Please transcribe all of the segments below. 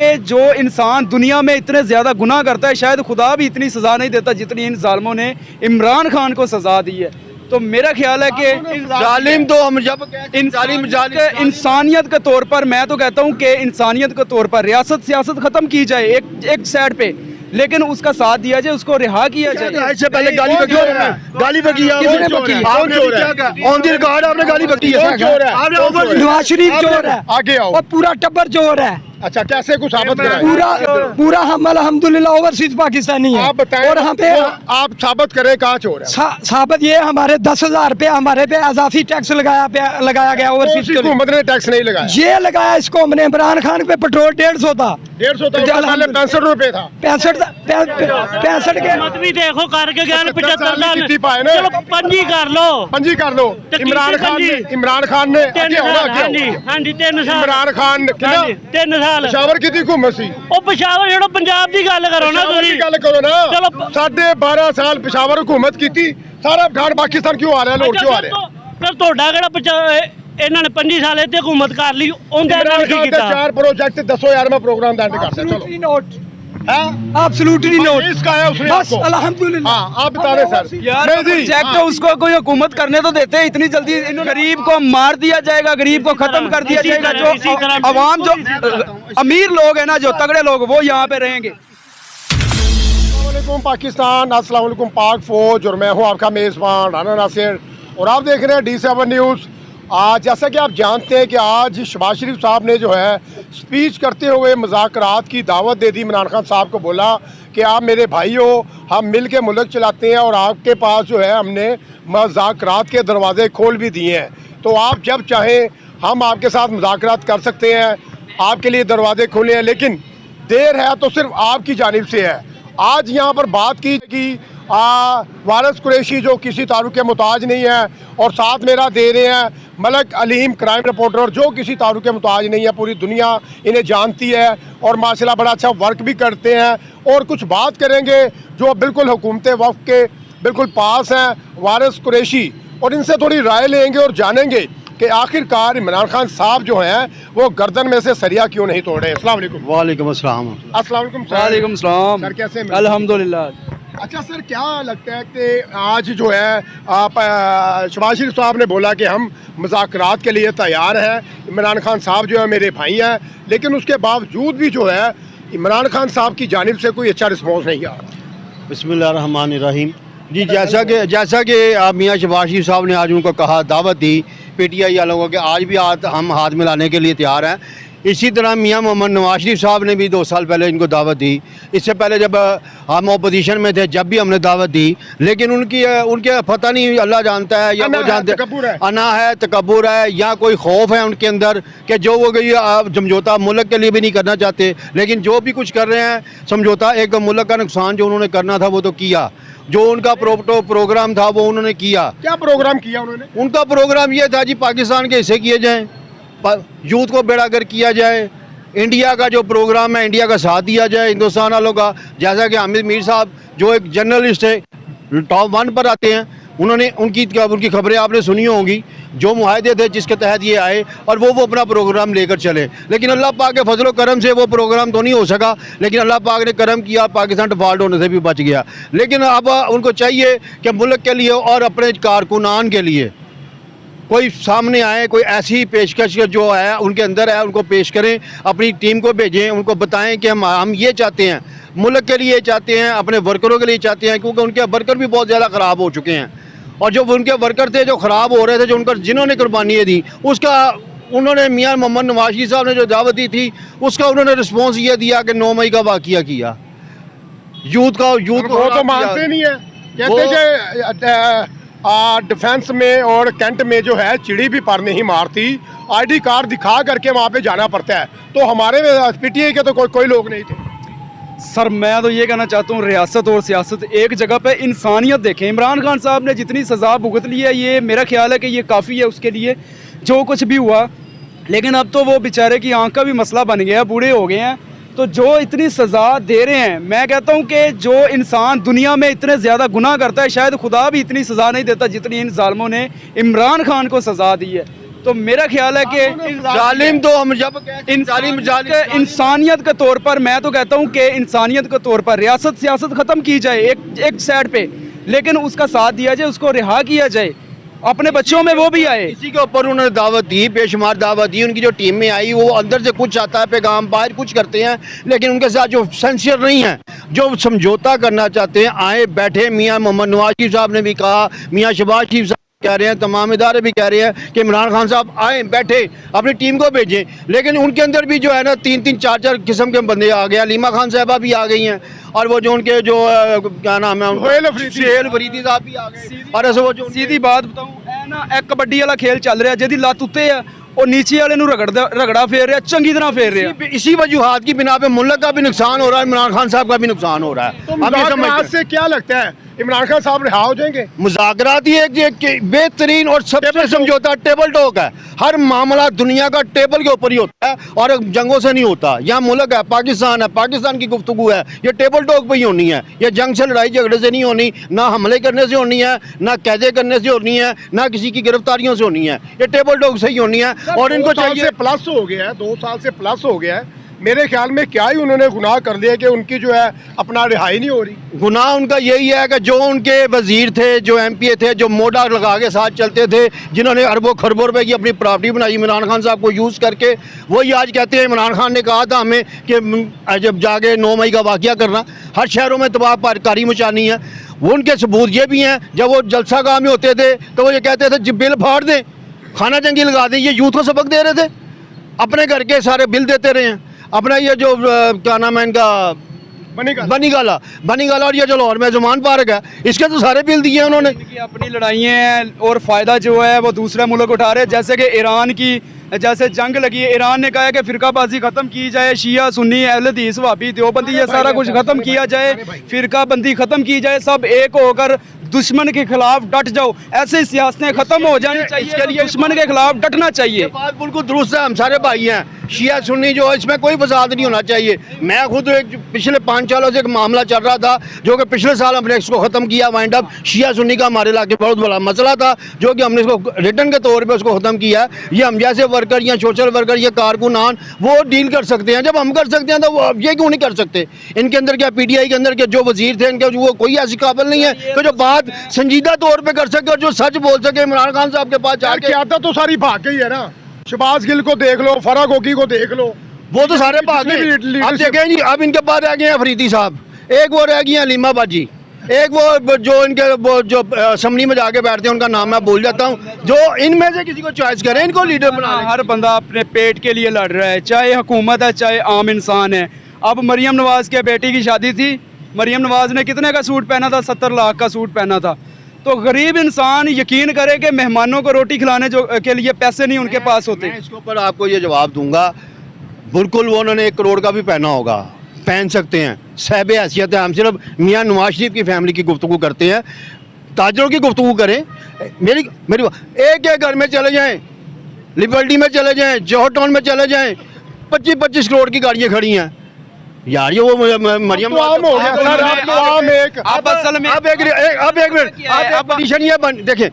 कि जो इंसान दुनिया में इतने ज़्यादा गुनाह करता है शायद खुदा भी इतनी सज़ा नहीं देता जितनी इन जालिमों ने इमरान खान को सज़ा दी है। तो मेरा ख्याल है कि जालिम तो हम जब इंसानियत के तौर पर मैं तो कहता हूँ कि इंसानियत के तौर पर रियासत सियासत ख़त्म की जाए एक साइड पे, लेकिन उसका साथ दिया जाए, उसको रिहा किया जाए। इससे पहले गाली बकी ऑन दी रिकॉर्ड आपने गाली बकी है। नवाज शरीफ चोर है, आगे आओ। और पूरा टब्बर चोर है। अच्छा, कैसे कुछ साबित कराएं? पूरा हम अल्हम्दुलिल्लाह ओवरसीज पाकिस्तानी है। आप बताएं, और हम पे आप साबित करें कहाँ चोर है। साबित ये हमारे 10,000 रुपये हमारे पे अजाफी टैक्स लगाया गया ओवरसीज हुकूमत ने टैक्स नहीं लगाया, ये लगाया इसको हमने। इमरान खान पे पेट्रोल 150 था, 150 था, पहले 65 रुपए था, 65 के मत भी देखो करके गया 75 साल कितनी पाए ना? चलो पंजी कर लो इमरान खान ने 3 साल। हाँ जी 3 साल इमरान खान कितना 3 साल पेशावर की हुकूमत सी। ਉਹ ਪਿਸ਼ਾਵਰ ਜਿਹੜਾ ਪੰਜਾਬ ਦੀ ਗੱਲ ਕਰੋ ਨਾ ਤੁਸੀਂ ਗੱਲ ਕਰੋ ਨਾ। ਚਲੋ 12.5 ਸਾਲ पेशावर हुकूमत की, सारा अफगान पाकिस्तान क्यों आ रहा है, लोड क्यों आ रहा है? ਫਿਰ ਤੁਹਾਡਾ ਕਿਹੜਾ ਇਹਨਾਂ ਨੇ 25 ਸਾਲ ਇੱਥੇ ਹੁਕੂਮਤ ਕਰ ਲਈ, ਉਹਦੇ ਨਾਲ ਕੀ ਕੀਤਾ? 4 प्रोजेक्ट दसो यार, मैं प्रोग्राम दैंड करता चलो। एब्सोल्युटली नोट इसका है उसने बस आपको। अल्हम्दुलिल्लाह। हाँ, आप बता रहे सर यार नहीं जी, प्रोजेक्ट उसको कोई हुकूमत करने तो देते हैं इतनी जल्दी। गरीब को मार दिया जाएगा, गरीब को खत्म कर दिया जाएगा। जो अवाम जो अमीर लोग हैं ना, जो तगड़े लोग, वो यहाँ पे रहेंगे। अस्सलामुअलैकुम पाकिस्तान, अस्सलामुअलैकुम पाक फौज, और मैं हूँ आपका मेज़बान राना नासिर, और आप देख रहे हैं D7 न्यूज़। आज जैसा कि आप जानते हैं कि आज शहबाज शरीफ साहब ने जो है स्पीच करते हुए मुज़ाकरात की दावत दे दी। इमरान खान साहब को बोला कि आप मेरे भाई हो, हम मिल के मुल्क चलाते हैं, और आपके पास जो है हमने मुज़ाकरात के दरवाज़े खोल भी दिए हैं, तो आप जब चाहें हम आपके साथ मुज़ाकरात कर सकते हैं, आपके लिए दरवाज़े खोले हैं, लेकिन देर है तो सिर्फ आपकी जानिब से है। आज यहाँ पर बात की वारिस कुरैशी जो किसी तारुफ के मुताज नहीं है, और साथ मेरा दे रहे हैं मलक अलीम क्राइम रिपोर्टर जो किसी तारुफ के मुताज नहीं है, पूरी दुनिया इन्हें जानती है और माशाल्लाह बड़ा अच्छा वर्क भी करते हैं। और कुछ बात करेंगे जो बिल्कुल हुकूमत वफ़ के बिल्कुल पास हैं, वारिस कुरैशी, और इनसे थोड़ी राय लेंगे और जानेंगे कि आखिरकार इमरान खान साहब जो हैं वो गर्दन में से सरिया क्यों नहीं तोड़ रहे। अस्सलाम वालेकुम। वालेकुम अस्सलाम। अस्सलाम वालेकुम सर। वालेकुम सलाम। सर कैसे हैं? अल्हम्दुलिल्लाह। अच्छा सर, क्या लगता है कि आज जो है आप शहबाज शरीफ साहब ने बोला कि हम मुज़ाकरात के लिए तैयार हैं, इमरान खान साहब जो है मेरे भाई हैं, लेकिन उसके बावजूद भी जो है इमरान खान साहब की जानिब से कोई अच्छा रिस्पॉन्स नहीं आ रहा। बिस्मिल्लाहिर्रहमानिर्रहीम। जी, जैसा कि आप मियाँ शहबाज शरीफ साहब ने आज उनको कहा, दावत दी PTI वालों को कि आज भी हम हाथ मिलाने के लिए तैयार हैं, इसी तरह मियाँ मोहम्मद नवाज शरीफ साहब ने भी 2 साल पहले इनको दावत दी। इससे पहले जब हम ओपोजिशन में थे जब भी हमने दावत दी, लेकिन उनके पता नहीं, अल्लाह जानता है या वो जानते, अना है, तकब्बुर है, या कोई खौफ है उनके अंदर कि जो वो समझौता मुल्क के लिए भी नहीं करना चाहते, लेकिन जो भी कुछ कर रहे हैं समझौता, एक मुल्क का नुकसान जो उन्होंने करना था वो तो किया। जो उनका प्रोग्राम था वो उन्होंने किया। क्या प्रोग्राम किया उन्होंने? उनका प्रोग्राम ये था जी, पाकिस्तान के हिस्से किए जाएँ, यूथ को बेड़ागर किया जाए, इंडिया का जो प्रोग्राम है इंडिया का साथ दिया जाए हिंदुस्तान वालों का। जैसा कि हामिद मीर साहब जो एक जर्नलिस्ट है, टॉप 1 पर आते हैं, उन्होंने उनकी खबरें आपने सुनी होंगी, जो मुआहदे थे जिसके तहत ये आए और वो अपना प्रोग्राम लेकर चले। लेकिन अल्लाह पाक के फजल करम से वो प्रोग्राम तो नहीं हो सका, लेकिन अल्लाह पाक ने करम किया, पाकिस्तान डिफॉल्ट होने से भी बच गया। लेकिन अब उनको चाहिए कि मुल्क के लिए और अपने कारकुनान के लिए कोई सामने आए, कोई ऐसी पेशकश जो है उनके अंदर है उनको पेश करें, अपनी टीम को भेजें, उनको बताएं कि हम ये चाहते हैं, मुल्क के लिए चाहते हैं, अपने वर्करों के लिए चाहते हैं, क्योंकि उनके वर्कर भी बहुत ज़्यादा ख़राब हो चुके हैं। और जो उनके वर्कर थे जो ख़राब हो रहे थे, जो जिन्होंने कुर्बानियाँ दी, उसका उन्होंने मियाँ मोहम्मद नवाज शरीफ साहब ने जो दावत दी थी उसका उन्होंने रिस्पॉन्स ये दिया कि 9 मई का वाक़या किया। यूथ वो तो मानते नहीं है, कहते डिफेंस में और कैंट में जो है चिड़ी भी पर नहीं मारती, ID कार्ड दिखा करके वहाँ पे जाना पड़ता है। तो हमारे PTI के तो कोई लोग नहीं थे। सर मैं तो ये कहना चाहता हूँ, रियासत और सियासत एक जगह पे, इंसानियत देखें। इमरान खान साहब ने जितनी सज़ा भुगत ली है, ये मेरा ख्याल है कि ये काफ़ी है उसके लिए जो कुछ भी हुआ। लेकिन अब तो वो बेचारे की आँख का भी मसला बन गया, बूढ़े हो गए हैं, तो जो इतनी सज़ा दे रहे हैं, मैं कहता हूँ कि जो इंसान दुनिया में इतने ज़्यादा गुनाह करता है शायद खुदा भी इतनी सज़ा नहीं देता जितनी इन जालिमों ने इमरान खान को सज़ा दी है। तो मेरा ख्याल है कि जालिम तो हम जब कहते हैं जालिम जालिम इंसानियत के तौर पर मैं तो कहता हूँ कि इंसानियत के तौर पर रियासत सियासत ख़त्म की जाए एक साइड पे, लेकिन उसका साथ दिया जाए, उसको रिहा किया जाए, अपने बच्चों में वो भी आए। इसी के ऊपर उन्होंने दावत दी, बेशुमार दावत दी। उनकी जो टीम में आई वो अंदर से कुछ आता है पैगाम, बाहर कुछ करते हैं, लेकिन उनके साथ जो सिंसियर नहीं है, जो समझौता करना चाहते हैं, आए बैठे। मियाँ मोहम्मद नवाज शरीफ साहब ने भी कहा, मियाँ शहबाज शरीफ साहब कह रहे हैं, तमाम इदारे भी कह रहे हैं कि इमरान खान साहब आए बैठे अपनी टीम को भेजें, लेकिन उनके अंदर भी जो है ना 3-3 4-4 किस्म के बंदे आ गए। अलीमा खान साहबा भी आ गई हैं, और वो जो उनके जो क्या नाम है, सुहेल अफरीदी साहब भी आ गए। और ऐसे वो जो सीधी बात बताऊं, ए ना एक कबड्डी वाला खेल चल रहा है, जिहदी लत उत्ते है और नीचे वाले नूं रगड़ा फेर रहा, चंगी तरह फेर रहा। इसी वजूहात की बिना पे मुल्क का भी नुकसान हो रहा है, इमरान खान साहब का भी नुकसान हो रहा है। तो अब ये समझते मुज़ाकरात से क्या लगता है, इमरान खान साहब रिहा हो जाएंगे? मुज़ाकरात ही एक बेहतरीन और सबसे समझौता टेबल टॉक है। हर मामला दुनिया का टेबल के ऊपर ही होता है और जंगों से नहीं होता। यहाँ मुल्क है, पाकिस्तान है, पाकिस्तान की गुफ्तगू है, ये टेबल टॉक पे ही होनी है। ये जंग से लड़ाई झगड़े से नहीं होनी, ना हमले करने से होनी है, ना कैदे करने से होनी है, ना किसी की गिरफ्तारियों से होनी है। ये टेबल टॉक से ही होनी है। और इनको चाहिए प्लस हो गया है, 2 साल से प्लस हो गया है। मेरे ख्याल में क्या ही उन्होंने गुनाह कर दिया कि उनकी जो है अपना रिहाई नहीं हो रही। गुनाह उनका यही है कि जो उनके वजीर थे, जो एमपीए थे, जो मोडा लगा के साथ चलते थे, जिन्होंने अरबों खरबों रुपए की अपनी प्रॉपर्टी बनाई इमरान खान साहब को यूज़ करके, वही आज कहते हैं इमरान खान ने कहा था हमें कि जब जाके 9 मई का वाक़या करना, हर शहरों में तबाहकारी मचानी है। वो उनके सबूत ये भी हैं, जब वो जलसा गाह में होते थे तो वो ये कहते थे जब बिल फाड़ दें, खाना जंगी लगा दें। ये यूथ को सबक दे रहे थे, अपने घर के सारे बिल देते रहे हैं। अपना ये जो क्या नाम है इनका, बनी गाला और ये जो लाहौर में जुमान पार्क है, इसके तो सारे बिल दिए उन्होंने। इनकी अपनी लड़ाइयाँ हैं और फ़ायदा जो है वो दूसरे मुल्क उठा रहे हैं। जैसे कि ईरान की जैसे जंग लगी है, ईरान ने कहा है कि फ़िरकाबाजी ख़त्म की जाए, शिया सुन्नी अहले हदीस वहाबी देवबंदी ये सारा कुछ ख़त्म किया जाए, फ़िरकाबंदी ख़त्म की जाए, सब एक होकर दुश्मन के खिलाफ डट जाओ। ऐसे सियासतें ख़त्म हो जानी चाहिए, इसके लिए दुश्मन के खिलाफ डटना चाहिए। बात बिल्कुल दुरुस्त है, हम सारे भाई हैं, शिया सुन्नी जो है इसमें कोई फसाद नहीं होना चाहिए। मैं खुद एक पिछले 5 सालों से एक मामला चल रहा था, जो कि पिछले साल हमने इसको ख़त्म किया वाइंड अप। शिया सुन्नी का हमारे इलाके बहुत बड़ा मसला था, जो कि हमने इसको रिटर्न के तौर पर उसको ख़त्म किया। ये हम जैसे वर्कर या सोशल वर्कर या कारकुनान वो डील कर सकते हैं। जब हम कर सकते हैं तो वो ये क्यों नहीं कर सकते? इनके अंदर क्या PTI के अंदर के जो वजीर थे, इनके वो कोई ऐसी काबिल नहीं है कि जो बात संजीदा तौर पे कर सके और जो सच बोल सके। इमरान खान साहब के पास जाके क्या तो सारी भाग गई है ना, शहबाज गिल को देख लो, फराह गोगी को देख लो, वो तो सारे भाग गए। अब देखें जी, अब इनके पास रह गए हैं अफरीदी साहब, एक वो रह गई हैं अलीमा बाजी, एक वो जो इनके वो जो असम्बली में जाके बैठते हैं, उनका नाम मैं भूल जाता हूँ। जो इनमें से किसी को चॉइस करें, इनको लीडर बना लें। हर बंदा अपने पेट के लिए लड़ रहा है, चाहे हुकूमत है चाहे आम इंसान है। अब मरियम नवाज के बेटी की शादी थी, मरियम नवाज ने कितने का सूट पहना था? 70 लाख का सूट पहना था। तो गरीब इंसान यकीन करे कि मेहमानों को रोटी खिलाने जो के लिए पैसे नहीं उनके पास होते। मैं इसके ऊपर आपको ये जवाब दूंगा, बिल्कुल वो उन्होंने 1 करोड़ का भी पहना होगा, पहन सकते हैं, साहिब हैसियत है। हम सिर्फ मियाँ नवाज शरीफ की फैमिली की गुफ्तगू करते हैं, ताजरों की गुफ्तगू करें। मेरी एक घर में चले जाएं, लिबर्टी में चले जाएं, जौहर टाउन में चले जाएं, 25-25 करोड़ की गाड़ियाँ खड़ी हैं यार। ये वो मरियम आम हो गया सर, आम एक अब असल में अब एक मिनट, अब कंडीशन ये बन, देखें,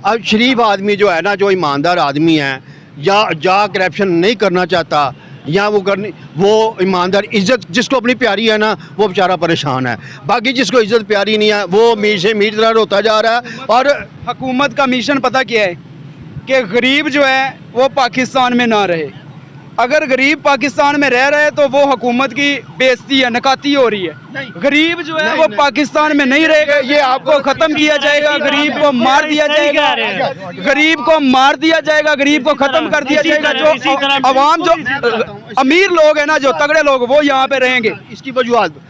अब शरीफ आदमी जो है ना, जो ईमानदार आदमी है, या करप्शन नहीं करना चाहता, या वो ईमानदार इज्जत जिसको अपनी प्यारी है ना, वो बेचारा परेशान है। बाकी जिसको इज्जत प्यारी नहीं है, वो मीर से मीर तरह होता जा रहा है। और हुकूमत का मिशन पता क्या है कि गरीब जो है वो पाकिस्तान में ना रहे। अगर गरीब पाकिस्तान में रह रहे तो वो हुकूमत की बेइज्जती है, नकाती हो रही है। गरीब जो है वो पाकिस्तान में नहीं रहेगा, ये आपको खत्म किया जाएगा, गरीब को मार दिया जाएगा, गरीब को मार दिया जाएगा, गरीब को खत्म कर दिया जाएगा। जो अवाम, जो अमीर लोग हैं ना, जो तगड़े लोग, वो यहाँ पे रहेंगे। इसकी वजूहत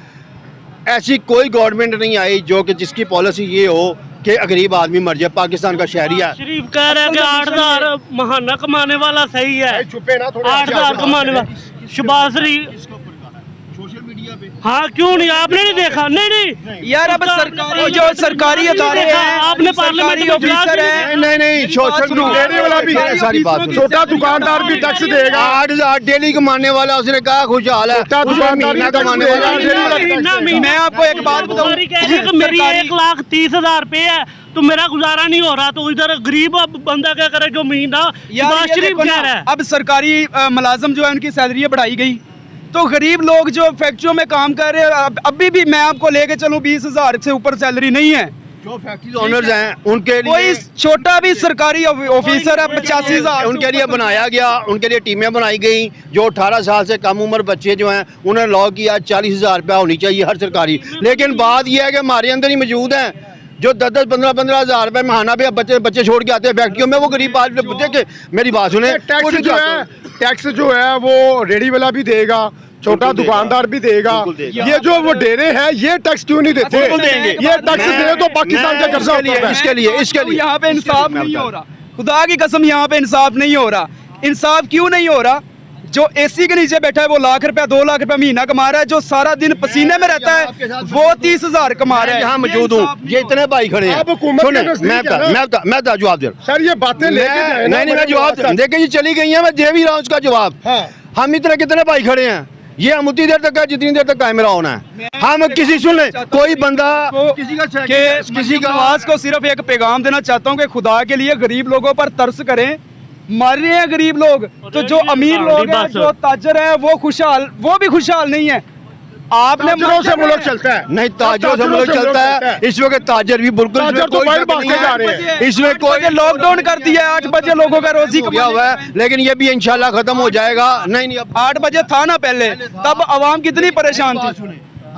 ऐसी कोई गवर्नमेंट नहीं आई जो कि जिसकी पॉलिसी ये हो कि गरीब आदमी मर जाए। पाकिस्तान का शहरी है, शरीफ कह रहा है कि 8,000 महाना कमाने वाला सही है, छुपे ना थोड़े 8,000 कमाने वाला। शहबाज शरीफ सोशल मीडिया पे। हाँ क्यों नहीं, आपने नहीं देखा? नहीं यार अब सरकारी जो सरकारी अदारे हैं, आपने पार्लियामेंट में ऑफिसर है, नहीं सोशल मीडिया वाला भी है, सारी बात छोटा दुकानदार भी टैक्स देगा। 8,000 डेली कमाने वाला, उसने कहा खुशहाल है, छोटा उसने दुकानदार महीना भी कमाने टैक्स वाला देगा। मैं आपको एक बात बताऊं, मेरी 1,30,000 रुपए है तो मेरा गुजारा नहीं हो रहा, तो इधर गरीब बंदा क्या करे जो महीना शहबाज शरीफ कह रहा है। अब सरकारी मुलाजिम जो है उनकी सैलरी बढ़ाई गई, तो गरीब लोग जो फैक्ट्रियों में काम कर रहे हैं, अभी भी मैं आपको लेके चलूं 20,000 से ऊपर सैलरी नहीं है। जो फैक्ट्री ओनर्स हैं उनके कोई लिए छोटा भी सरकारी ऑफिसर है 85,000 उनके लिए बनाया गया, उनके लिए टीमें बनाई गई। जो 18 साल से कम उम्र बच्चे जो हैं उन्हें लॉ किया 40,000 रुपया होनी चाहिए हर सरकारी। लेकिन बात यह है कि हमारे अंदर ही मौजूद हैं जो 10-10, 15-15 रुपए महीना पे बच्चे छोड़ के आते हैं फैक्ट्रियों में। वो गरीब आदमी, देखिए मेरी बात सुने, टैक्स जो है वो रेडी वाला भी देगा, छोटा दुकानदार भी देगा। बिल्कुल देगा। ये जो वो डेरे हैं ये टैक्स क्यों नहीं देते? बिल्कुल देंगे। ये टैक्स दे तो पाकिस्तान का कर्जा होता है। इसके लिए यहाँ पे इंसाफ नहीं हो रहा, खुदा की कसम यहाँ पे इंसाफ नहीं हो रहा। इंसाफ क्यों नहीं हो रहा? जो एसी के नीचे बैठा है वो लाख रुपया 2 लाख रुपया महीना कमा रहा है, जो सारा दिन पसीने में रहता है वो 30,000 कमा रहा है। यहाँ मौजूद हूँ, ये इतने भाई खड़े हैं। आप हुकूमत सुने, के नज़दीक मैं है ना? जवाब दे रहा हूँ सर ये बातें लेके जाए ना, नहीं मैं जवाब देखिए ये चली गई है, मैं दे भी रहा हूँ उसका जवाब। हाँ। हम इतने कितने भाई खड़े हैं, ये हम उतनी देर तक है जितनी देर तक कैमरा होना है। हम किसी सुन ले, कोई बंदा किसी का आवाज को सिर्फ एक पैगाम देना चाहता हूँ कि खुदा के लिए गरीब लोगों पर तरस करें। मर रहे हैं गरीब लोग, तो जो अमीर लोग हैं, जो ताजर है वो भी खुशहाल नहीं है। आपने ताजरों से मुल्क चलता है, नहीं ताजरों से मुल्क चलता है। इस वक्त ताजर भी बिल्कुल ताजर तो बाहर भागते जा रहे हैं। इसमें कोई लॉकडाउन कर दिया है, 8 बजे लोगों का रोजी गया हुआ है, लेकिन ये भी इंशाल्लाह खत्म हो जाएगा। नहीं अब 8 बजे था ना पहले, तब आवाम कितनी परेशान थी,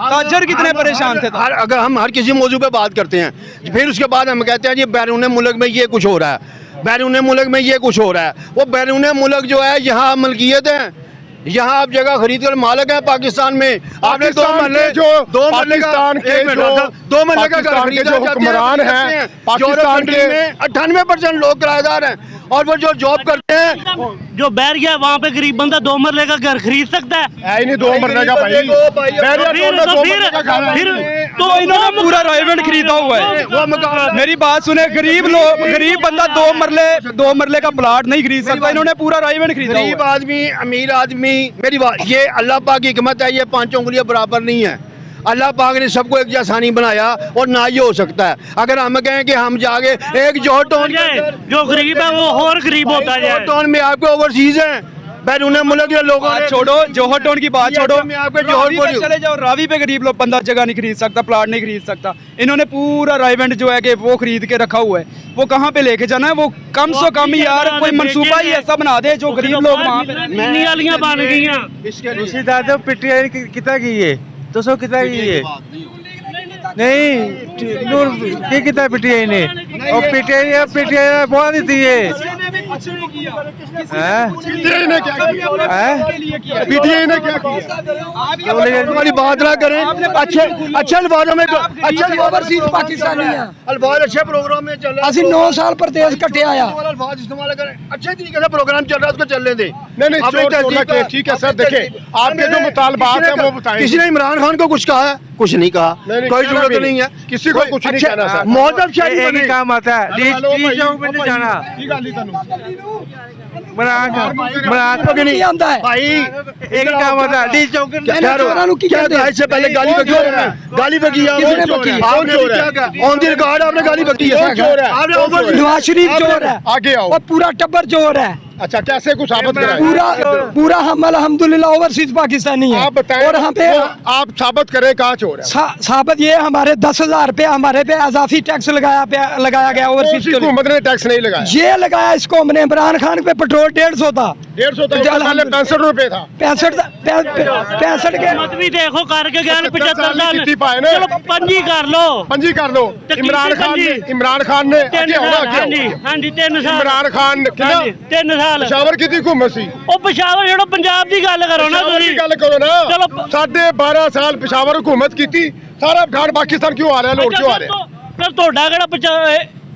ताजर कितने परेशान थे। अगर हम हर किसी मौजू पे बात करते हैं, फिर उसके बाद हम कहते हैं जी बैरून मुल्क में ये कुछ हो रहा है, बैरून मुल्क में ये कुछ हो रहा है। वो बैरून मुल्क जो है यहाँ मलकियत है, यहाँ आप जगह खरीद कर मालिक है। पाकिस्तान में आपने 2 मरले पाकिस्तान के जो हुक्मरान हैं, पाकिस्तान के 98% लोग किराएदार हैं, और वो जो जॉब करते हैं जो बैठ गया वहाँ पे गरीब बंदा 2 मरले का घर खरीद सकता है? है ही नहीं 2 मरने का भाई। फिर तो इन्होंने पूरा राइवेंट खरीदा हुआ है। मेरी बात सुने, गरीब बंदा 2 मरले का प्लाट नहीं खरीद सकता, इन्होंने पूरा राइवेंट खरीदा हुआ है। गरीब आदमी, अमीर आदमी, मेरी बात ये अल्लाह पाक की हिकमत है, ये 5 उंगलियां बराबर नहीं है। अल्लाह पाक ने सबको एक जैसा नहीं बनाया, और ना ये हो सकता है। अगर हम कहें कि हम जाके एक जो टोन जो गरीब है वो और गरीब होता है। टोन में आपके ओवरसीज हैं, बैरून मुल्क के लोगों ने छोड़ो, जोहर टाउन की बात छोड़ो, में आपके रावी पे जोहर चले जाओ, रावी पे गरीब लोग बंदा जगह नहीं खरीद सकता, प्लाट नहीं खरीद सकता। इन्होंने पूरा राइवेंट जो है कि वो खरीद के रखा हुआ है, वो कहाँ पे लेके जाना है? वो कम से कम यार कोई मंसूबा ही ऐसा बना दे जो गरीब लोग वहाँ पे नालियां बन गई। उसी दादा पिटिया कितना की है 200 कितना की है नहीं नूर की कितना पिटिया ने और पिटिया बहुत दी थी ये हमारी बात ना करें, अच्छे अल्फाजों में, ओवरसीज पाकिस्तानी है, अल्फाज अच्छे प्रोग्राम में चल रहा है। ਅਸੀਂ 9 साल परदेश कटे आया। अल्फाज इस्तेमाल करें, अच्छे तरीके से प्रोग्राम चल रहा है, उसको चलने दें। नहीं ठीक है सर, देखिए आपके जो मुतालबात है वो बताएं। किसी ने इमरान खान को कुछ कहा है? कुछ नहीं कहा, कोई जरूरत नहीं है किसी को कुछ नहीं कहना सर। मौजूद शहरी एक ही काम आता है चौक में नहीं जाना नहीं आंदा है भाई, एक ही काम आता है डी चौक इससे पहले गाली बकी ऑन दी रिकॉर्ड आपने गाली बकी है। नवाज शरीफ चोर है, आगे आओ। और पूरा टब्बर चोर है। अच्छा कैसे कुछ साबित कराएं? पूरा हम अल्हम्दुलिल्लाह ओवरसीज पाकिस्तानी है। आप बताएं, और यहाँ पे आप साबित करें कहाँ चोर है? साबित ये हमारे 10,000 रुपया हमारे पे इजाफी टैक्स लगाया गया ओवरसीज को। हुकूमत ने टैक्स नहीं लगाया, ये लगाया इसको हमने। इमरान खान पे पेट्रोल 150 था, 150 था, पहले 65 रुपए था। 65 के मत भी देखो करके गया 75 साल कितनी पाए ना? चलो पंजी कर लो, पंजी कर लो। इमरान खान ने 3 साल। हाँ जी 3 साल इमरान खान कितना 3 साल पेशावर की हुकूमत सी। ਉਹ ਪਿਸ਼ਾਵਰ ਜਿਹੜਾ ਪੰਜਾਬ ਦੀ ਗੱਲ ਕਰੋ ਨਾ पेशावर की ਤੁਸੀਂ गल करो ना। चलो 12.5 साल पेशावर हुकूमत की थी, सारा अफगान पाकिस्तान क्यों आ रहा है, लोग क्यों आ रहे हैं? ਫਿਰ ਤੁਹਾਡਾ ਕਿਹੜਾ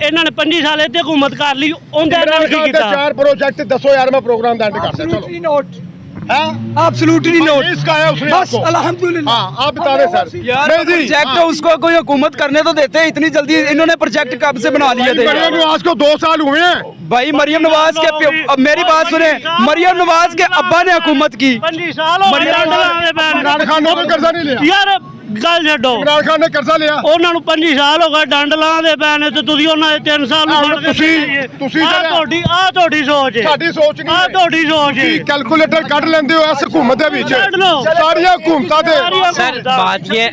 ਇਹਨਾਂ ਨੇ 25 ਸਾਲ ਇੱਥੇ ਹਕੂਮਤ ਕਰ ਲਈ, ਉਹਦੇ ਨਾਲ ਕੀ ਕੀਤਾ? 4 प्रोजेक्ट 10,000 में प्रोग्राम दैंड करते चलो। एब्सोल्युटली नॉट इसका है उसने बस आपको अल्हम्दुलिल्लाह। हाँ आप बता दें सर यार नहीं जी प्रोजेक्ट हाँ। उसको कोई हुकूमत करने तो देते, इतनी जल्दी इन्होंने प्रोजेक्ट कब से बना लिए थे मरियम नवाज को 2 साल हुए हैं भाई मरियम नवाज के अब मेरी बात सुने, मरियम नवाज के अब्बा ने हुकूमत की 25 साल हो गए ਡੰਡ ਲਾਉਂਦੇ ਪਏ ਨੇ। इमरान खान ने तो कर्जा नहीं लिया ਯਾਰ ਗੱਲ ਛੱਡੋ, इमरान खान ने कर्जा लिया ਉਹਨਾਂ ਨੂੰ 25 ਸਾਲ ਹੋ ਗਏ ਡੰਡ ਲਾਉਂਦੇ ਪਏ ਨੇ ਤੇ ਤੁਸੀਂ ਉਹਨਾਂ ਦੇ 3 ਸਾਲ ਨੂੰ ਆਹ ਫੜ ਕੇ ਤੁਸੀਂ ਆਹ ਤੁਹਾਡੀ ਸੋਚ ਹੈ, ਸਾਡੀ ਸੋਚ ਨਹੀਂ ਆਹ ਹੈ ਤੁਹਾਡੀ ਸੋਚ ਹੈ। ਤੁਸੀਂ ਕੈਲਕੂਲੇਟਰ ਕੱਢ ਲੈਂਦੇ ਹੋ ਇਸ ਹਕੂਮਤ ਦੇ ਵਿੱਚ ਕੱਢ ਲਓ। ਸਾਰੀਆਂ ਹਕੂਮਤਾਂ ਦੇ ਸਾਰੀਆਂ सर ਹਕੂਮਤਾਂ। बात ये